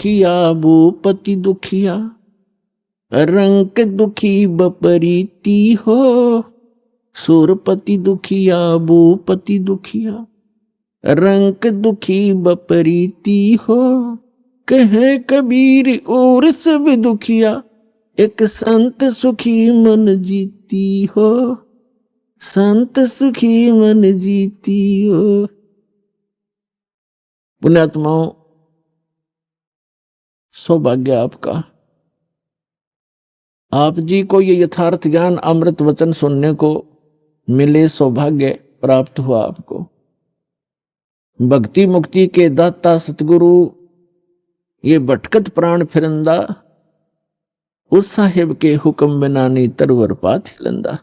दुखिया भूपति दुखिया, रंक दुखी बपरीती हो। सुरपति दुखिया भूपति दुखिया, रंक दुखी बपरीती हो। कहे कबीर और सब दुखिया, एक संत सुखी मन जीती हो। संत सुखी मन जीती हो। पुण्यात्माओं, सौभाग्य आपका, आप जी को ये यथार्थ ज्ञान अमृत वचन सुनने को मिले, सौभाग्य प्राप्त हुआ आपको। भक्ति मुक्ति के दाता सतगुरु ये भटकत प्राण फिरंदा, उस साहिब के हुक्म बिना नी तरवर पात हिलंदा।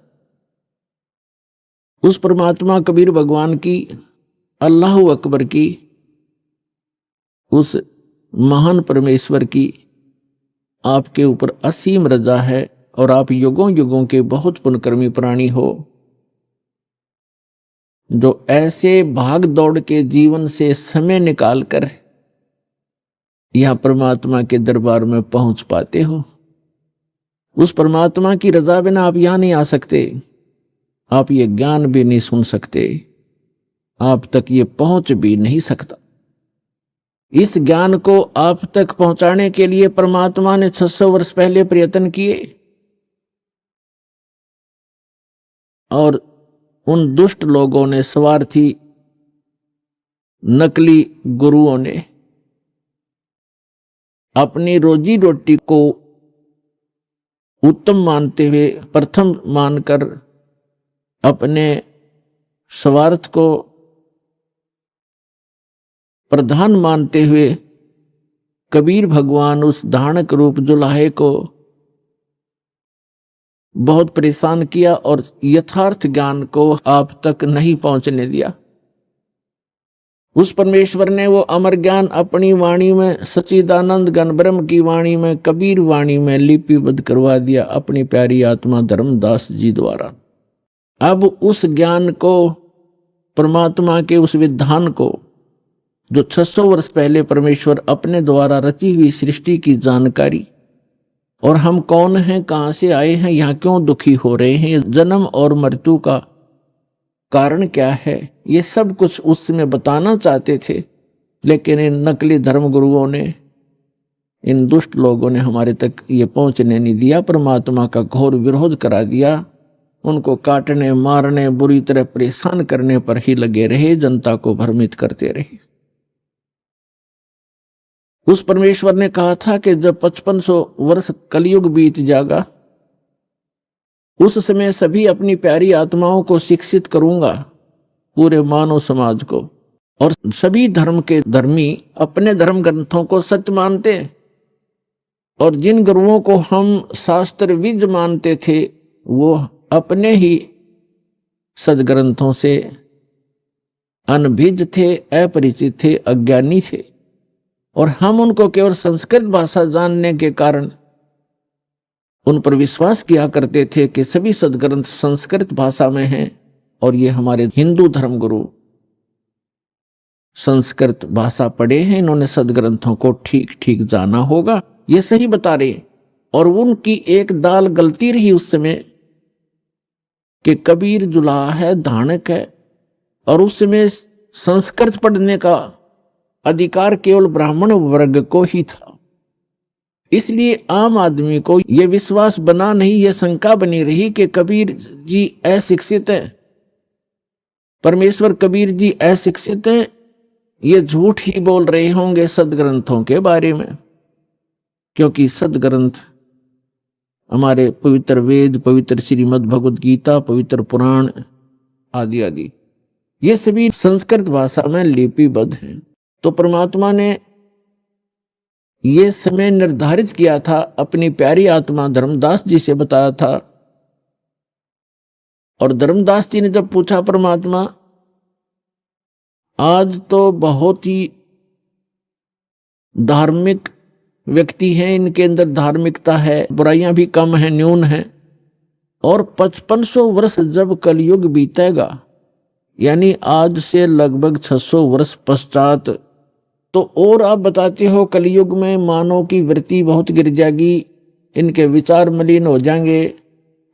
उस परमात्मा कबीर भगवान की, अल्लाह अकबर की, उस महान परमेश्वर की आपके ऊपर असीम रजा है और आप युगों युगों के बहुत पुण्यकर्मी प्राणी हो, जो ऐसे भाग दौड़ के जीवन से समय निकालकर यहां परमात्मा के दरबार में पहुंच पाते हो। उस परमात्मा की रजा बिना आप यहां नहीं आ सकते, आप ये ज्ञान भी नहीं सुन सकते, आप तक ये पहुंच भी नहीं सकता। इस ज्ञान को आप तक पहुंचाने के लिए परमात्मा ने 600 वर्ष पहले प्रयत्न किए और उन दुष्ट लोगों ने, स्वार्थी नकली गुरुओं ने अपनी रोजी रोटी को उत्तम मानते हुए, प्रथम मानकर अपने स्वार्थ को प्रधान मानते हुए कबीर भगवान उस धानक रूप जुलाहे को बहुत परेशान किया और यथार्थ ज्ञान को आप तक नहीं पहुंचने दिया। उस परमेश्वर ने वो अमर ज्ञान अपनी वाणी में, सच्चिदानंद घन ब्रह्म की वाणी में, कबीर वाणी में लिपिबद्ध करवा दिया अपनी प्यारी आत्मा धर्मदास जी द्वारा। अब उस ज्ञान को, परमात्मा के उस विधान को, जो 600 वर्ष पहले परमेश्वर अपने द्वारा रची हुई सृष्टि की जानकारी, और हम कौन हैं, कहां से आए हैं, यहां क्यों दुखी हो रहे हैं, जन्म और मृत्यु का कारण क्या है, ये सब कुछ उस समय बताना चाहते थे, लेकिन इन नकली धर्म गुरुओं ने, इन दुष्ट लोगों ने हमारे तक ये पहुंचने नहीं दिया। परमात्मा का घोर विरोध करा दिया, उनको काटने, मारने, बुरी तरह परेशान करने पर ही लगे रहे, जनता को भ्रमित करते रहे। उस परमेश्वर ने कहा था कि जब 5500 वर्ष कलयुग बीत जाएगा, उस समय सभी अपनी प्यारी आत्माओं को शिक्षित करूंगा, पूरे मानव समाज को, और सभी धर्म के धर्मी अपने धर्म ग्रंथों को सच मानते, और जिन गुरुओं को हम शास्त्र विज मानते थे वो अपने ही सदग्रंथों से अनभिज थे, अपरिचित थे, अज्ञानी थे, और हम उनको केवल संस्कृत भाषा जानने के कारण उन पर विश्वास किया करते थे कि सभी सदग्रंथ संस्कृत भाषा में हैं, और ये हमारे हिंदू धर्म गुरु संस्कृत भाषा पढ़े हैं, इन्होंने सदग्रंथों को ठीक ठीक जाना होगा, ये सही बता रहे। और उनकी एक दाल गलती रही उस समय कि कबीर जुलाहा है, धानक है, और उस समय संस्कृत पढ़ने का अधिकार केवल ब्राह्मण वर्ग को ही था। इसलिए आम आदमी को यह विश्वास बना नहीं, यह शंका बनी रही कि कबीर जी अशिक्षित हैं, परमेश्वर कबीर जी अशिक्षित हैं, ये झूठ ही बोल रहे होंगे सदग्रंथों के बारे में, क्योंकि सदग्रंथ हमारे पवित्र वेद, पवित्र श्रीमद् भगवद गीता, पवित्र पुराण आदि आदि, ये सभी संस्कृत भाषा में लिपिबद्ध हैं। तो परमात्मा ने ये समय निर्धारित किया था, अपनी प्यारी आत्मा धर्मदास जी से बताया था, और धर्मदास जी ने जब पूछा, परमात्मा आज तो बहुत ही धार्मिक व्यक्ति हैं, इनके अंदर धार्मिकता है, बुराइयां भी कम हैं, न्यून हैं, और 5500 वर्ष जब कलयुग बीतेगा, यानी आज से लगभग 600 वर्ष पश्चात तो और आप बताते हो कलयुग में मानव की वृत्ति बहुत गिर जाएगी, इनके विचार मलिन हो जाएंगे,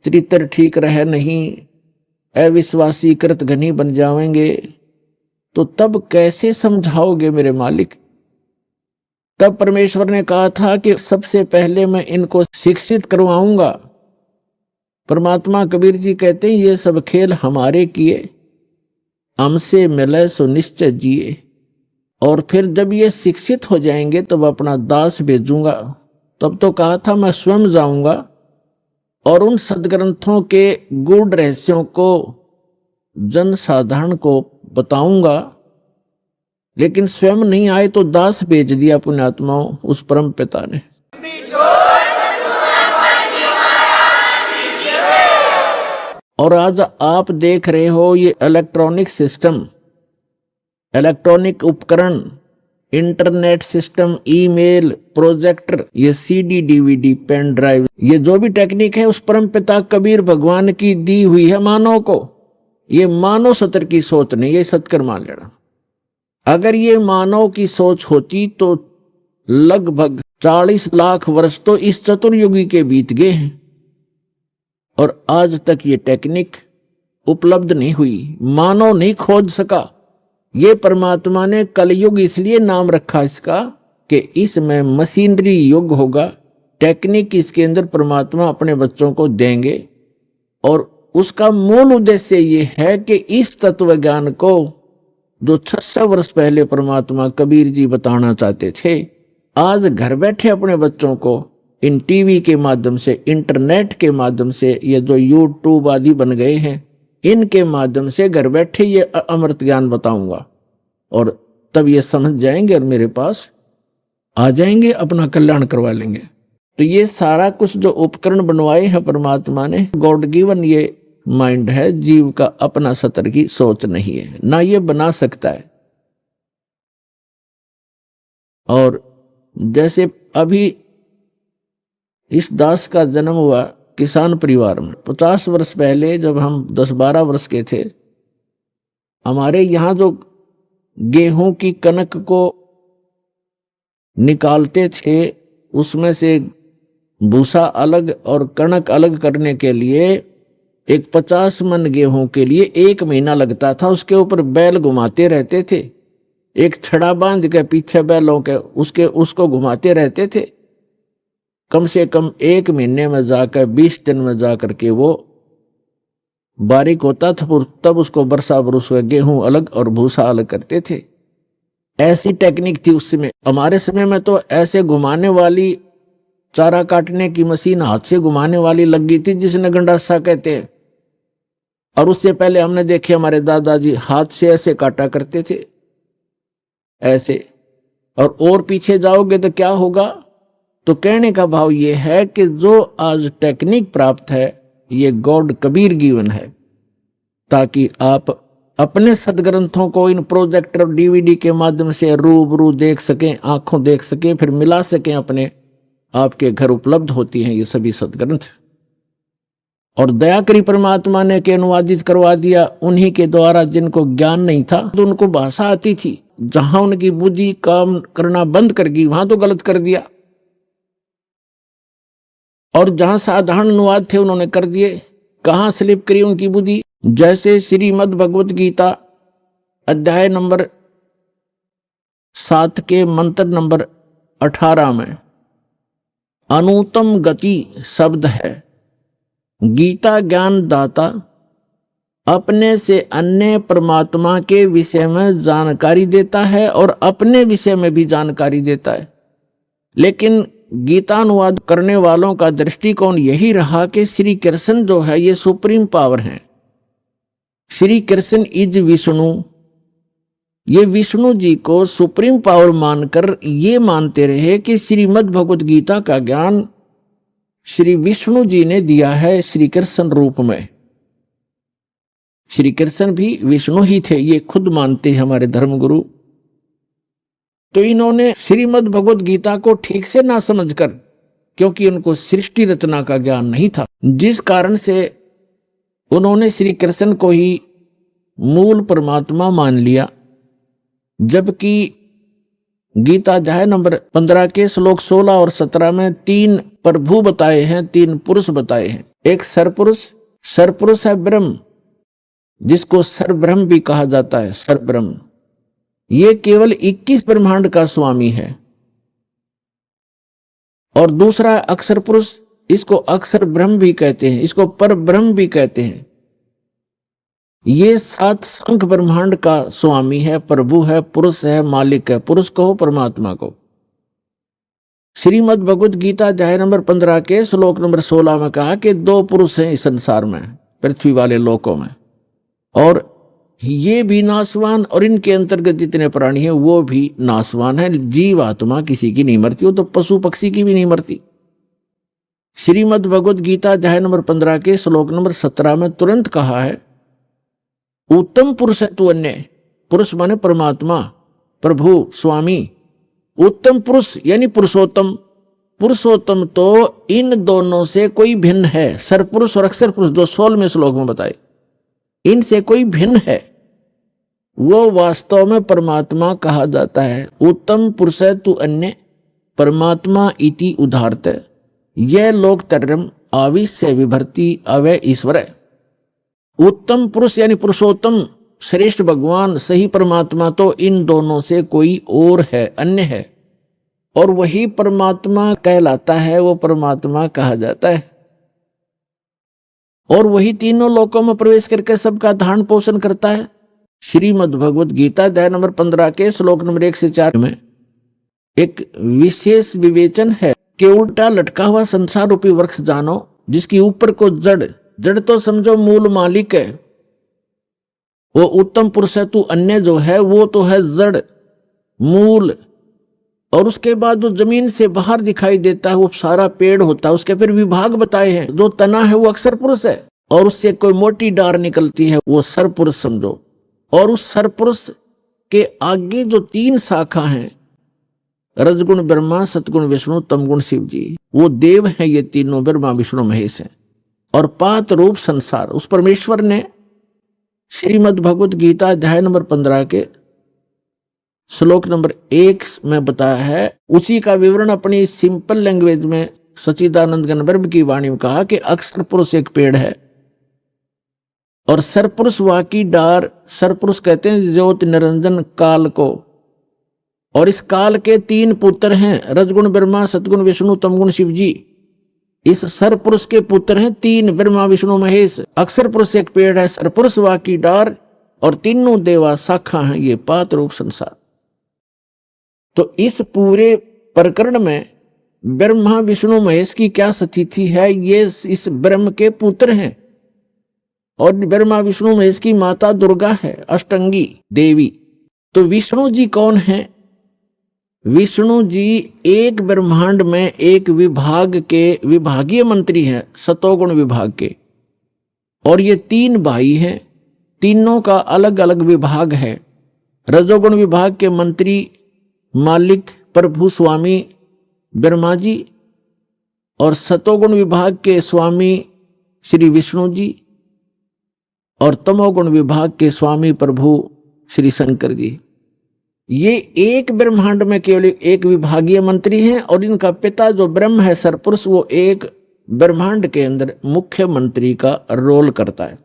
चरित्र ठीक रहे नहीं, अविश्वासी कृत घनी बन जाएंगे। तो तब कैसे समझाओगे मेरे मालिक? तब परमेश्वर ने कहा था कि सबसे पहले मैं इनको शिक्षित करवाऊंगा। परमात्मा कबीर जी कहते हैं ये सब खेल हमारे किए, हमसे मिले सो निश्चय जिए। और फिर जब ये शिक्षित हो जाएंगे तब अपना दास भेजूंगा। तब तो कहा था मैं स्वयं जाऊंगा और उन सदग्रंथों के गूढ़ रहस्यों को जन साधारण को बताऊंगा, लेकिन स्वयं नहीं आए तो दास भेज दिया पुण्यात्माओं उस परम पिता ने। और आज आप देख रहे हो ये इलेक्ट्रॉनिक सिस्टम, इलेक्ट्रॉनिक उपकरण, इंटरनेट सिस्टम, ईमेल, प्रोजेक्टर, ये सीडी, डीवीडी, पेन ड्राइव, ये जो भी टेक्निक है उस परम पिता कबीर भगवान की दी हुई है मानव को। ये मानव सत्र की सोच नहीं, ये सत्कर मान लेना। अगर ये मानव की सोच होती तो लगभग 40 लाख वर्ष तो इस चतुर्युगी के बीत गए हैं और आज तक ये टेक्निक उपलब्ध नहीं हुई, मानव नहीं खोज सका। ये परमात्मा ने कलयुग इसलिए नाम रखा इसका कि इसमें मशीनरी युग होगा, टेक्निक इसके अंदर परमात्मा अपने बच्चों को देंगे। और उसका मूल उद्देश्य ये है कि इस तत्व ज्ञान को जो 600 वर्ष पहले परमात्मा कबीर जी बताना चाहते थे, आज घर बैठे अपने बच्चों को इन टीवी के माध्यम से, इंटरनेट के माध्यम से, ये जो यूट्यूब आदि बन गए हैं, इनके माध्यम से घर बैठे ये अमृत ज्ञान बताऊंगा और तब ये समझ जाएंगे और मेरे पास आ जाएंगे, अपना कल्याण करवा लेंगे। तो ये सारा कुछ जो उपकरण बनवाए हैं परमात्मा ने, गॉड गिवन ये माइंड है, जीव का अपना सतर की सोच नहीं है, ना ये बना सकता है। और जैसे अभी इस दास का जन्म हुआ किसान परिवार में, 50 वर्ष पहले जब हम 10-12 वर्ष के थे, हमारे यहाँ जो गेहूं की कनक को निकालते थे उसमें से भूसा अलग और कणक अलग करने के लिए एक 50 मन गेहूं के लिए 1 महीना लगता था। उसके ऊपर बैल घुमाते रहते थे, एक छड़ा बांध के पीछे बैलों के उसको घुमाते रहते थे। कम से कम 1 महीने में जाकर 20 दिन में जाकर के वो बारीक होता था, तब उसको बरसा बरस गेहूं अलग और भूसा अलग करते थे। ऐसी टेक्निक थी उस समय। हमारे समय में तो ऐसे घुमाने वाली चारा काटने की मशीन हाथ से घुमाने वाली लग गई थी जिसने गंडासा कहते हैं। और उससे पहले हमने देखे हमारे दादाजी हाथ से ऐसे काटा करते थे, ऐसे। और पीछे जाओगे तो क्या होगा? तो कहने का भाव ये है कि जो आज टेक्निक प्राप्त है ये गॉड कबीर गिवन है, ताकि आप अपने सदग्रंथों को इन प्रोजेक्टर डीवीडी के माध्यम से रूबरू देख सकें, आंखों देख सकें, फिर मिला सकें अपने। आपके घर उपलब्ध होती हैं ये सभी सदग्रंथ। और दया करी परमात्मा ने के अनुवादित करवा दिया उन्हीं के द्वारा जिनको ज्ञान नहीं था, तो उनको भाषा आती थी। जहां उनकी बुद्धि काम करना बंद कर गई वहां तो गलत कर दिया, और जहां साधारण अनुवाद थे उन्होंने कर दिए। कहां स्लिप करी उनकी बुद्धि? जैसे श्रीमद् भगवत गीता अध्याय नंबर 7 के मंत्र नंबर 18 में अनुत्तम गति शब्द है। गीता ज्ञान दाता अपने से अन्य परमात्मा के विषय में जानकारी देता है और अपने विषय में भी जानकारी देता है। लेकिन गीता अनुवाद करने वालों का दृष्टिकोण यही रहा कि श्री कृष्ण जो है ये सुप्रीम पावर है, श्री कृष्ण इज विष्णु। ये विष्णु जी को सुप्रीम पावर मानकर ये मानते रहे कि श्रीमद् भगवत गीता का ज्ञान श्री विष्णु जी ने दिया है श्री कृष्ण रूप में। श्री कृष्ण भी विष्णु ही थे, ये खुद मानते हैं हमारे धर्मगुरु। तो इन्होंने श्रीमद् भगवत गीता को ठीक से ना समझकर, क्योंकि उनको सृष्टि रचना का ज्ञान नहीं था, जिस कारण से उन्होंने श्री कृष्ण को ही मूल परमात्मा मान लिया, जबकि गीता अध्याय नंबर 15 के श्लोक 16 और 17 में 3 प्रभु बताए हैं, 3 पुरुष बताए हैं। एक सरपुरुष है ब्रह्म, जिसको सरब्रह्म भी कहा जाता है। सरब्रह्म ये केवल 21 ब्रह्मांड का स्वामी है। और दूसरा है अक्षर पुरुष, इसको अक्षर ब्रह्म भी कहते हैं, इसको पर ब्रह्म भी कहते हैं। ये 7 संख ब्रह्मांड का स्वामी है, प्रभु है, पुरुष है, मालिक है। पुरुष कहो परमात्मा को। श्रीमद् भगवद गीता अध्याय नंबर 15 के श्लोक नंबर 16 में कहा कि 2 पुरुष हैं इस संसार में, पृथ्वी वाले लोकों में, और ये भी नाशवान और इनके अंतर्गत जितने प्राणी हैं वो भी नाशवान है। जीव आत्मा किसी की नहीं मरती, वो तो पशु पक्षी की भी नहीं मरती। श्रीमद् भगवद गीता अध्याय नंबर 15 के श्लोक नंबर 17 में तुरंत कहा है, उत्तम पुरुष है तू अन्य। पुरुष माने परमात्मा, प्रभु, स्वामी। उत्तम पुरुष यानी पुरुषोत्तम। पुरुषोत्तम तो इन दोनों से कोई भिन्न है। सरपुरुष और अक्षर पुरुष जो 16वें श्लोक में बताए, इनसे कोई भिन्न है, वो वास्तव में परमात्मा कहा जाता है। उत्तम पुरुष है तू अन्य परमात्मा इति उदाहरत, यह लोक तरम आविश्य विभर्ति अवय ईश्वर है। उत्तम पुरुष यानी पुरुषोत्तम, श्रेष्ठ भगवान, सही परमात्मा तो इन दोनों से कोई और है, अन्य है, और वही परमात्मा कहलाता है, वो परमात्मा कहा जाता है। और वही तीनों लोकों में प्रवेश करके सबका धारण पोषण करता है। श्रीमद् भगवद गीता अध्याय नंबर 15 के श्लोक नंबर 1 से 4 में एक विशेष विवेचन है कि उल्टा लटका हुआ संसार रूपी वृक्ष जानो, जिसकी ऊपर को जड़ तो समझो मूल मालिक है, वो उत्तम पुरुष है तू अन्य जो है वो तो है जड़, मूल, और उसके बाद जो जमीन से बाहर दिखाई देता है वो सारा पेड़ होता है। उसके फिर विभाग बताए हैं। जो तना है वो अक्षर पुरुष है, और उससे कोई मोटी डार निकलती है वो सर पुरुष समझो। और उस सर पुरुष के आगे जो 3 शाखा हैं, रजगुण ब्रह्मा, सतगुण विष्णु, तमगुण शिव जी, वो देव हैं। ये तीनों ब्रह्मा विष्णु महेश हैं। और 5 रूप संसार उस परमेश्वर ने श्रीमद् भगवद गीता अध्याय नंबर 15 के श्लोक नंबर 1 में बताया है। उसी का विवरण अपनी सिंपल लैंग्वेज में सच्चिदानंद घन ब्रह्म की वाणी में कहा कि अक्षर पुरुष एक पेड़ है और सरपुरुष वाकी डार। सरपुरुष कहते हैं ज्योति निरंजन काल को, और इस काल के 3 पुत्र हैं, रजगुण ब्रह्मा, सतगुण विष्णु, तमगुण शिव जी। इस सरपुरुष के पुत्र हैं 3, ब्रह्मा विष्णु महेश। अक्षर पुरुष एक पेड़ है, सरपुरुष वाकी डार, और तीनों देवा शाखा हैं। ये 5 रूप संसार। तो इस पूरे प्रकरण में ब्रह्मा विष्णु महेश की क्या स्थिति है? ये इस ब्रह्म के पुत्र हैं, और ब्रह्मा विष्णु महेश की माता दुर्गा है, अष्टंगी देवी। तो विष्णु जी कौन है? विष्णु जी एक ब्रह्मांड में एक विभाग के विभागीय मंत्री हैं, सतोगुण विभाग के। और ये 3 भाई हैं, तीनों का अलग अलग विभाग है। रजोगुण विभाग के मंत्री मालिक प्रभु स्वामी ब्रह्मा जी, और सतोगुण विभाग के स्वामी श्री विष्णु जी, और तमोगुण विभाग के स्वामी प्रभु श्री शंकर जी। ये एक ब्रह्मांड में केवल एक विभागीय मंत्री हैं, और इनका पिता जो ब्रह्म है सरपुरुष, वो एक ब्रह्मांड के अंदर मुख्य मंत्री का रोल करता है।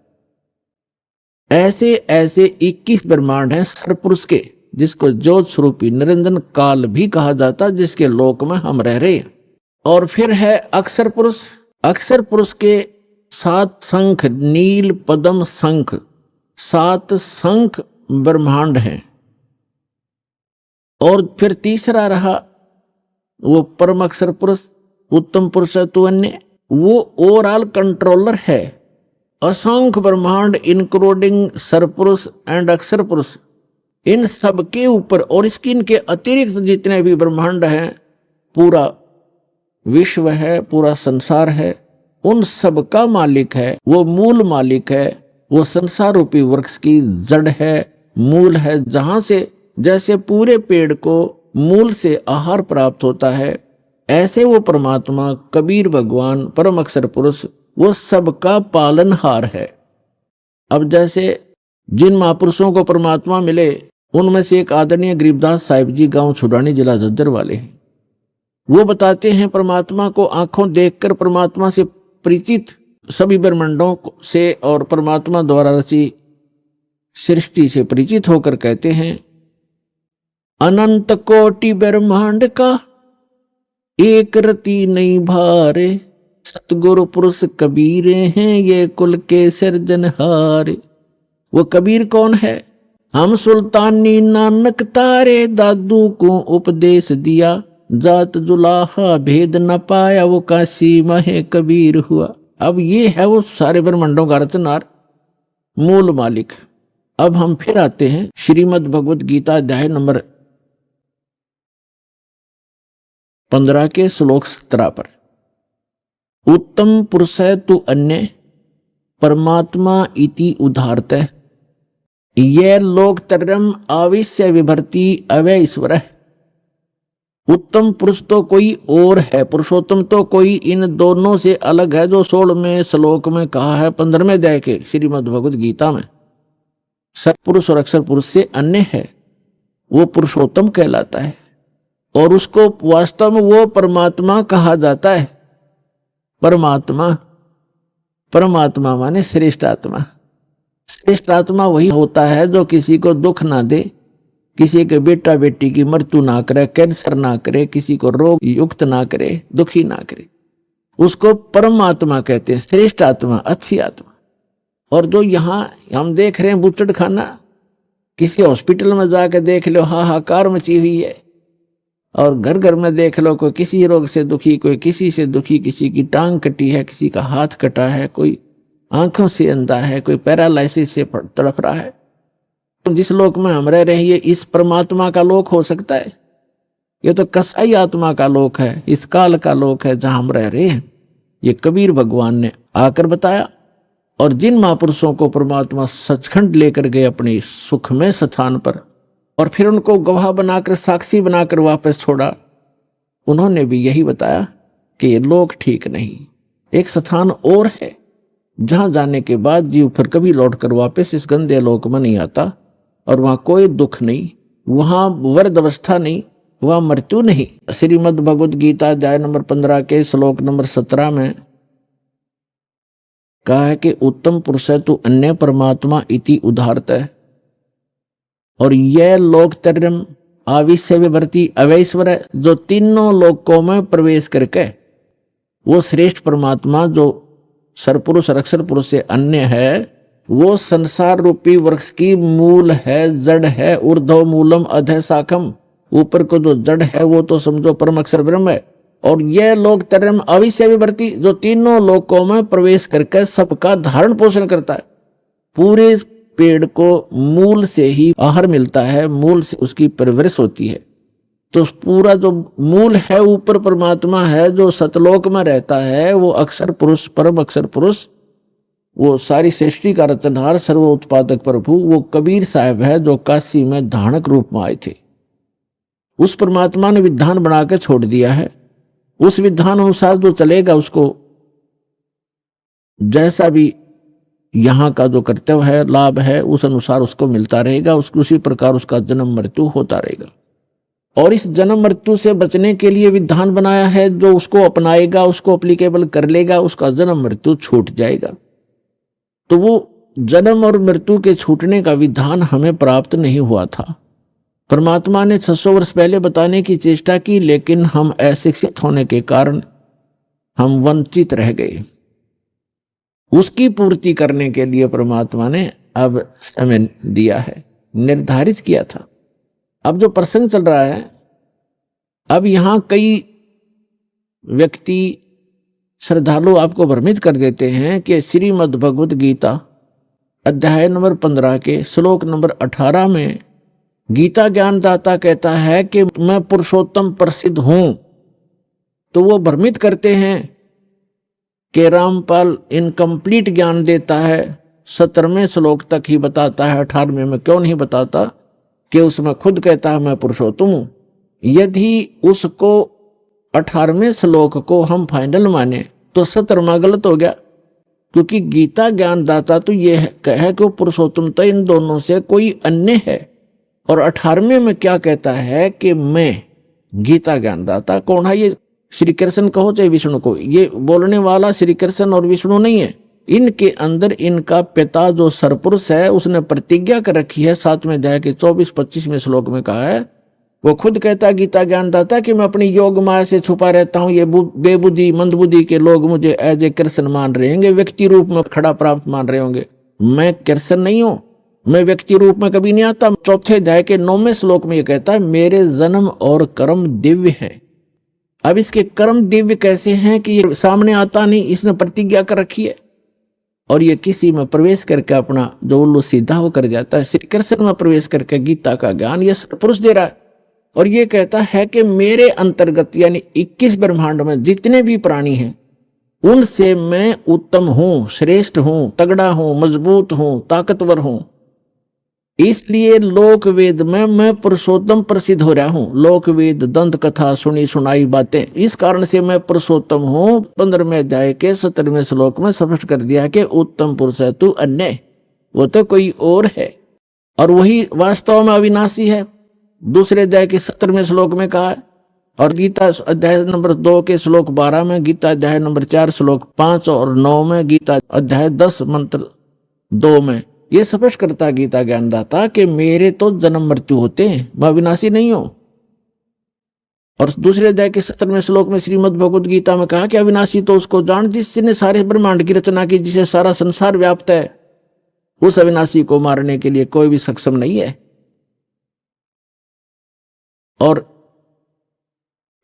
ऐसे ऐसे 21 ब्रह्मांड हैं सरपुरुष के, जिसको ज्योत स्वरूपी निरंजन काल भी कहा जाता, जिसके लोक में हम रह रहे हैं। और फिर है अक्षर पुरुष। अक्षर पुरुष के 7 शंख, नील पद्म शंख, 7 शंख ब्रह्मांड हैं। और फिर तीसरा रहा वो परम अक्षर पुरुष, उत्तम पुरुष है तो अन्य, वो ओवरऑल कंट्रोलर है। असंख्य ब्रह्मांड इंक्लूडिंग सरपुरुष एंड अक्षर पुरुष, इन सब के ऊपर और इसके इनके अतिरिक्त जितने भी ब्रह्मांड हैं, पूरा विश्व है, पूरा संसार है, उन सब का मालिक है, वो मूल मालिक है। वो संसार रूपी वृक्ष की जड़ है, मूल है, जहां से जैसे पूरे पेड़ को मूल से आहार प्राप्त होता है, ऐसे वो परमात्मा कबीर भगवान परम अक्षर पुरुष वो सबका पालनहार है। अब जैसे जिन महापुरुषों को परमात्मा मिले उनमें से एक आदरणीय गरीबदास साहिब जी, गांव छुड़ानी, जिला झज्जर वाले हैं। वो बताते हैं परमात्मा को आंखों देखकर परमात्मा से परिचित सभी ब्रह्मांडों से और परमात्मा द्वारा रची सृष्टि से परिचित होकर कहते हैं, अनंत कोटि ब्रह्मांड का एक रति नहीं भारे, सतगुरु पुरुष कबीर हैं ये कुल के सिरजनहारे। वो कबीर कौन है? हम सुल्तानी नानक तारे, दादू को उपदेश दिया, जात जुलाहा भेद न पाया, वो काशी महे कबीर हुआ। अब ये है वो सारे ब्रह्मांडों का रचनार, मूल मालिक। अब हम फिर आते हैं श्रीमद् भगवत गीता अध्याय नंबर 15 के श्लोक 17 पर। उत्तम पुरुष तु अन्य परमात्मा इति उदाहरतः, यह लोक तरम आविश्य विभर्ति अवय ईश्वर। उत्तम पुरुष तो कोई और है, पुरुषोत्तम तो कोई इन दोनों से अलग है, जो 16वें श्लोक में कहा है 15वें अध्याय के श्रीमद् भगवत गीता में। सत्पुरुष और अक्षर पुरुष से अन्य है, वो पुरुषोत्तम कहलाता है और उसको वास्तव में वो परमात्मा कहा जाता है। परमात्मा, परमात्मा माने श्रेष्ठ आत्मा। श्रेष्ठ आत्मा वही होता है जो किसी को दुख ना दे, किसी के बेटा बेटी की मृत्यु ना करे, कैंसर ना करे, किसी को रोग युक्त ना करे, दुखी ना करे, उसको परमात्मा कहते हैं, श्रेष्ठ आत्मा, अच्छी आत्मा। और जो यहाँ हम देख रहे हैं बुचड़ खाना, किसी हॉस्पिटल में जाकर देख लो हाहाकार मची हुई है, और घर घर में देख लो कोई किसी रोग से दुखी, कोई किसी से दुखी, किसी की टांग कटी है, किसी का हाथ कटा है, कोई आंखों से अंधा है, कोई पैरालाइसिस से तड़प रहा है। जिस लोक में हम रह रहे हैं ये इस परमात्मा का लोक हो सकता है? ये तो कसाई आत्मा का लोक है, इस काल का लोक है जहां हम रह रहे हैं। ये कबीर भगवान ने आकर बताया। और जिन महापुरुषों को परमात्मा सचखंड लेकर गए अपनी सुखमय स्थान पर, और फिर उनको गवाह बनाकर, साक्षी बनाकर वापस छोड़ा, उन्होंने भी यही बताया कि ये लोक ठीक नहीं, एक स्थान और है जहां जाने के बाद जीव फिर कभी लौटकर वापस इस गंदे लोक में नहीं आता, और वहां कोई दुख नहीं, वहां वर्द अवस्था नहीं, वहां मृत्यु नहीं। श्रीमद् भगवत गीता अध्याय नंबर 15 के श्लोक नंबर 17 में कहा है कि उत्तम पुरुष है तू अन्य परमात्मा इति उदाहरतः, और यह लोकतरम आविश्य विभर्ति अवैश्वर, जो तीनों लोकों में प्रवेश करके वो श्रेष्ठ परमात्मा जो सरपुरुष और अक्षर पुरुष से अन्य है, वो संसार रूपी वृक्ष की मूल है, जड़ है, ऊर्ध्व मूलम अधः शाखम, ऊपर को जो जड़ है वो तो समझो परम अक्षर ब्रह्म है। और यह लोक तरम अविश्य विभर्ति, जो तीनों लोकों में प्रवेश करके सबका धारण पोषण करता है। पूरे पेड़ को मूल से ही आहार मिलता है, मूल से उसकी परवरिश होती है। तो पूरा जो मूल है ऊपर परमात्मा है, जो सतलोक में रहता है, वो अक्षर पुरुष, परम अक्षर पुरुष, वो सारी सृष्टि का रचनहार, सर्व उत्पादक प्रभु, वो कबीर साहब है जो काशी में धानक रूप में आए थे। उस परमात्मा ने विधान बना के छोड़ दिया है। उस विधान अनुसार जो चलेगा उसको जैसा भी यहाँ का जो कर्तव्य है, लाभ है, उस अनुसार उसको मिलता रहेगा, उसको उसी प्रकार उसका जन्म मृत्यु होता रहेगा। और इस जन्म मृत्यु से बचने के लिए विधान बनाया है, जो उसको अपनाएगा, उसको अप्लीकेबल कर लेगा, उसका जन्म मृत्यु छूट जाएगा। तो वो जन्म और मृत्यु के छूटने का विधान हमें प्राप्त नहीं हुआ था। परमात्मा ने 600 वर्ष पहले बताने की चेष्टा की, लेकिन हम अशिक्षित होने के कारण हम वंचित रह गए। उसकी पूर्ति करने के लिए परमात्मा ने अब समय दिया है, निर्धारित किया था। अब जो प्रसंग चल रहा है, अब यहां कई व्यक्ति श्रद्धालु आपको भ्रमित कर देते हैं कि श्रीमद् भगवत गीता अध्याय नंबर 15 के श्लोक नंबर 18 में गीता ज्ञानदाता कहता है कि मैं पुरुषोत्तम प्रसिद्ध हूं। तो वो भ्रमित करते हैं कि रामपाल इनकम्प्लीट ज्ञान देता है, 17वें श्लोक तक ही बताता है, 18वें में क्यों नहीं बताता कि उसमें खुद कहता है मैं पुरुषोत्तम हूं। यदि उसको 18वें श्लोक को हम फाइनल माने तो 17वां गलत हो गया, क्योंकि गीता ज्ञानदाता तो यह कहे कि पुरुषोत्तम तो इन दोनों से कोई अन्य है, और 18वें में क्या कहता है कि मैं गीता ज्ञानदाता कौन है? ये श्री कृष्ण कहो चाहे विष्णु को, ये बोलने वाला श्री कृष्ण और विष्णु नहीं है। इनके अंदर इनका पिता जो सरपुरुष है उसने प्रतिज्ञा कर रखी है। 7वें अध्याय के 24-25वें श्लोक में कहा है, वो खुद कहता है गीता ज्ञानदाता कि मैं अपनी योग माया से छुपा रहता हूं। ये बेबुद्धि मंदबुद्धि के लोग मुझे एज ए कृष्ण मान रहे होंगे, व्यक्ति रूप में खड़ा प्राप्त मान रहे होंगे। मैं कृष्ण नहीं हूं, मैं व्यक्ति रूप में कभी नहीं आता। 4थे अध्याय के 9वें श्लोक में ये कहता है मेरे जन्म और कर्म दिव्य हैं। अब इसके कर्म दिव्य कैसे हैं कि ये सामने आता नहीं, इसने प्रतिज्ञा कर रखी है और ये किसी में प्रवेश करके अपना जो उल्लू सीधा वो कर जाता है। श्री कृष्ण में प्रवेश करके गीता का ज्ञान ये पुरुष दे रहा है और ये कहता है कि मेरे अंतर्गत यानी 21 ब्रह्मांड में जितने भी प्राणी हैं उनसे मैं उत्तम हूं, श्रेष्ठ हूं, तगड़ा हूं, मजबूत हूं, ताकतवर हूं। इसलिए लोक वेद में मैं पुरुषोत्तम प्रसिद्ध हो रहा हूं। लोक वेद दंत कथा सुनी सुनाई बातें, इस कारण से मैं पुरुषोत्तम हूं। 15वें अध्याय के 17वें श्लोक में स्पष्ट कर दिया कि उत्तम पुरुष है तू अन्य, वो तो कोई और है और वही वास्तव में अविनाशी है। दूसरे अध्याय के 17वें श्लोक में कहा है और गीता अध्याय नंबर 2 के श्लोक 12 में, गीता अध्याय नंबर 4 श्लोक 5 और 9 में, गीता अध्याय 10 मंत्र 2 में ये स्पष्ट करता गीता ज्ञानदाता कि मेरे तो जन्म मृत्यु होते हैं, मैं अविनाशी नहीं हूं। और दूसरे अध्याय के 17वें श्लोक में श्रीमद् भगवद गीता में कहा कि अविनाशी तो उसको जान जिसने सारे ब्रह्मांड की रचना की, जिसे सारा संसार व्याप्त है। उस अविनाशी को मारने के लिए कोई भी सक्षम नहीं है। और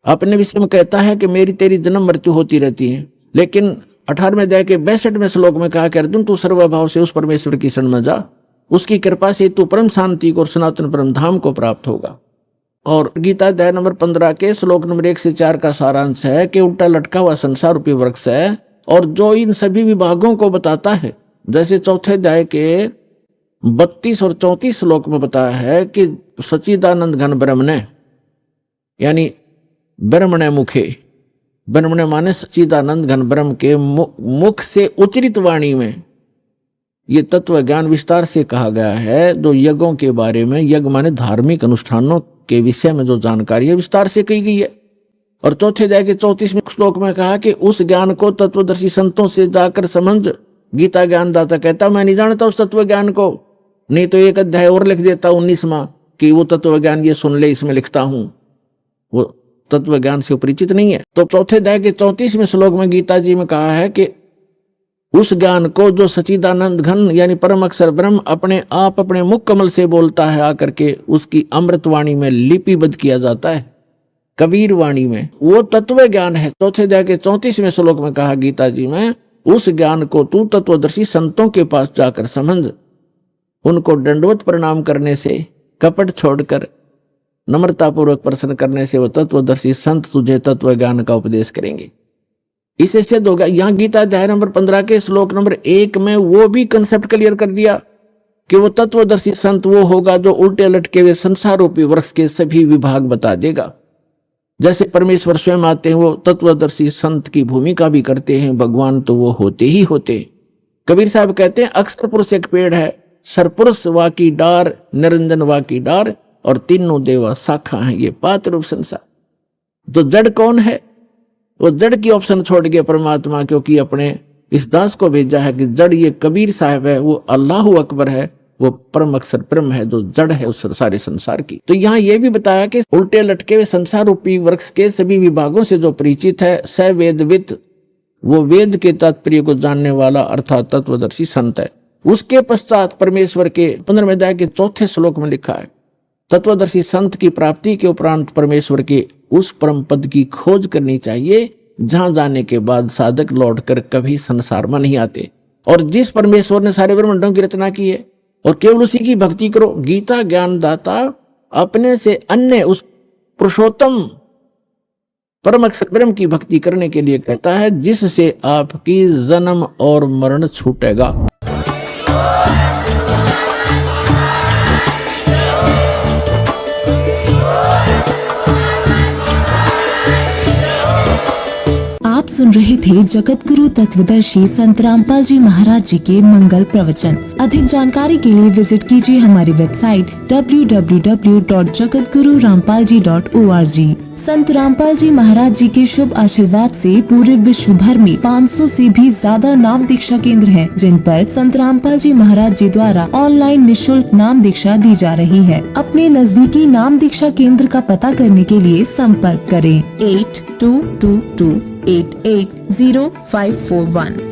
अपने विषय में कहता है कि मेरी तेरी जन्म मृत्यु होती रहती है। लेकिन 18वें अध्याय के 62वें श्लोक में कहा कि अर्जुन तू सर्वभाव से उस परमेश्वर की शरण में जा, उसकी कृपा से तू परम शांति को और सनातन परम धाम को प्राप्त होगा। और गीता अध्याय नंबर 15 के श्लोक नंबर 1 से 4 का सारांश है कि उल्टा लटका हुआ संसार रूपी वृक्ष है और जो इन सभी विभागों को बताता है। जैसे 4थे अध्याय के 32 और 34 श्लोक में बताया है कि सच्चिदानंद घन ब्रह्म ने यानी ब्रह्मणे मुखे, ब्रह्मणे माने सच्चिदानंद घन ब्रह्म के मुख से उच्चरित वाणी में ये तत्व ज्ञान विस्तार से कहा गया है। जो यज्ञों के बारे में, यज्ञ माने धार्मिक अनुष्ठानों के विषय में जो जानकारी है विस्तार से कही गई है। और 4थे अध्याय के 34वें श्लोक में कहा कि उस ज्ञान को तत्वदर्शी संतों से जाकर समझ। गीता ज्ञानदाता कहता मैं नहीं जानता उस तत्व ज्ञान को, नहीं तो एक अध्याय और लिख देता 19वां कि वो तत्व ज्ञान ये सुन ले, इसमें लिखता हूं। वो तत्व ज्ञान से परिचित नहीं है। तो 4थे अध्याय के 34वें श्लोक में गीता जी में कहा है कि उस ज्ञान को जो सच्चिदानंद घन यानी परम अक्षर ब्रह्म अपने आप अपने मुख कमल से बोलता है आकर के उसकी अमृतवाणी में लिपिबद्ध किया जाता है, कबीर वाणी में, वो तत्व ज्ञान है। 4थे अध्याय के 34वें श्लोक में कहा गीता जी में उस ज्ञान को तू तत्वदर्शी संतों के पास जाकर समझ। उनको दंडवत प्रणाम करने से, कपट छोड़कर नम्रतापूर्वक प्रश्न करने से वो तत्वदर्शी संत तुझे तत्व ज्ञान का उपदेश करेंगे। इसे सिद्ध होगा। यहाँ गीता अध्याय नंबर 15 के श्लोक नंबर 1 में वो भी कंसेप्ट क्लियर कर दिया कि वो तत्वदर्शी संत वो होगा जो उल्टे लटके हुए संसार रूपी वृक्ष के सभी विभाग बता देगा। जैसे परमेश्वर स्वयं आते हैं वो तत्वदर्शी संत की भूमिका भी करते हैं, भगवान तो वो होते ही होते। कबीर साहब कहते हैं अक्षर पुरुष एक पेड़ है, सरपुरुष वा की डार, निरंजन वा की डार और तीनों देवा शाखा हैं, ये पात रूप संसार। तो जड़ कौन है? वो जड़ की ऑप्शन छोड़ गया परमात्मा, क्योंकि अपने इस दास को भेजा है कि जड़ ये कबीर साहब है, वो अल्लाह अकबर है, वो परम अक्षर ब्रह्म है जो जड़ है उस सारे संसार की। तो यहाँ ये भी बताया कि उल्टे लटके हुए संसार रूपी वृक्ष के सभी विभागों से जो परिचित है स वेदविद, वो वेद के तात्पर्य को जानने वाला अर्थात तत्वदर्शी संत है। उसके पश्चात परमेश्वर के 15वें अध्याय के 4थे श्लोक में लिखा है तत्वदर्शी संत की प्राप्ति के उपरांत परमेश्वर के उस परम पद की खोज करनी चाहिए जहां जाने के बाद साधक लौटकर कभी संसार में नहीं आते। और जिस परमेश्वर ने सारे ब्रह्मांडों की रचना की है और केवल उसी की भक्ति करो। गीता ज्ञानदाता अपने से अन्य उस पुरुषोत्तम परम अक्षर ब्रह्म की भक्ति करने के लिए कहता है जिससे आपकी जन्म और मरण छूटेगा। आप सुन रहे थे जगत गुरु तत्वदर्शी संत रामपाल जी महाराज जी के मंगल प्रवचन। अधिक जानकारी के लिए विजिट कीजिए हमारी वेबसाइट www.jagatgururampalji.org। संत रामपाल जी महाराज जी के शुभ आशीर्वाद से पूरे विश्व भर में 500 से भी ज्यादा नाम दीक्षा केंद्र हैं, जिन पर संत रामपाल जी महाराज जी द्वारा ऑनलाइन निशुल्क नाम दीक्षा दी जा रही है। अपने नजदीकी नाम दीक्षा केंद्र का पता करने के लिए संपर्क करें 8222880541।